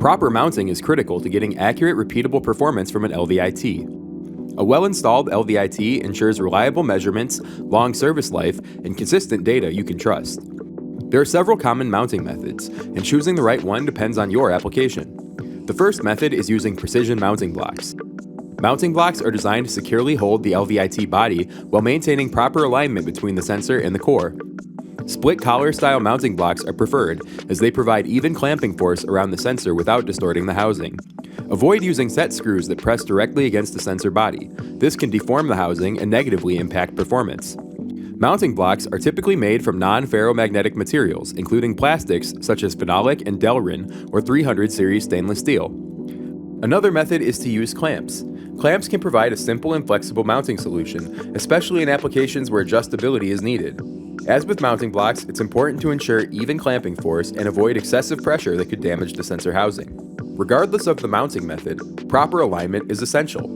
Proper mounting is critical to getting accurate, repeatable performance from an LVIT. A well-installed LVIT ensures reliable measurements, long service life, and consistent data you can trust. There are several common mounting methods, and choosing the right one depends on your application. The first method is using precision mounting blocks. Mounting blocks are designed to securely hold the LVIT body while maintaining proper alignment between the sensor and the core. Split collar style mounting blocks are preferred as they provide even clamping force around the sensor without distorting the housing. Avoid using set screws that press directly against the sensor body. This can deform the housing and negatively impact performance. Mounting blocks are typically made from non-ferromagnetic materials, including plastics such as phenolic and Delrin or 300 series stainless steel. Another method is to use clamps. Clamps can provide a simple and flexible mounting solution, especially in applications where adjustability is needed. As with mounting blocks, it's important to ensure even clamping force and avoid excessive pressure that could damage the sensor housing. Regardless of the mounting method, proper alignment is essential.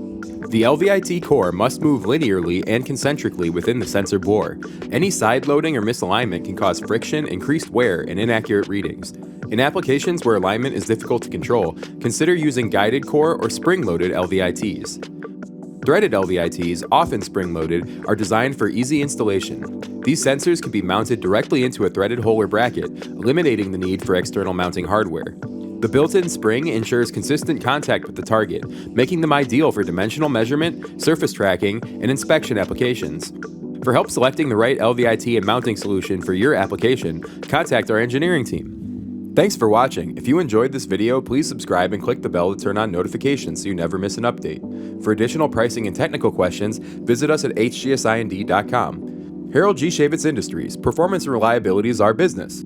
The LVIT core must move linearly and concentrically within the sensor bore. Any side loading or misalignment can cause friction, increased wear, and inaccurate readings. In applications where alignment is difficult to control, consider using guided core or spring-loaded LVITs. Threaded LVITs, often spring-loaded, are designed for easy installation. These sensors can be mounted directly into a threaded hole or bracket, eliminating the need for external mounting hardware. The built-in spring ensures consistent contact with the target, making them ideal for dimensional measurement, surface tracking, and inspection applications. For help selecting the right LVIT and mounting solution for your application, contact our engineering team. Thanks for watching. If you enjoyed this video, please subscribe and click the bell to turn on notifications so you never miss an update. For additional pricing and technical questions, visit us at hgsind.com. Harold G. Schaevitz Industries. Performance and reliability is our business.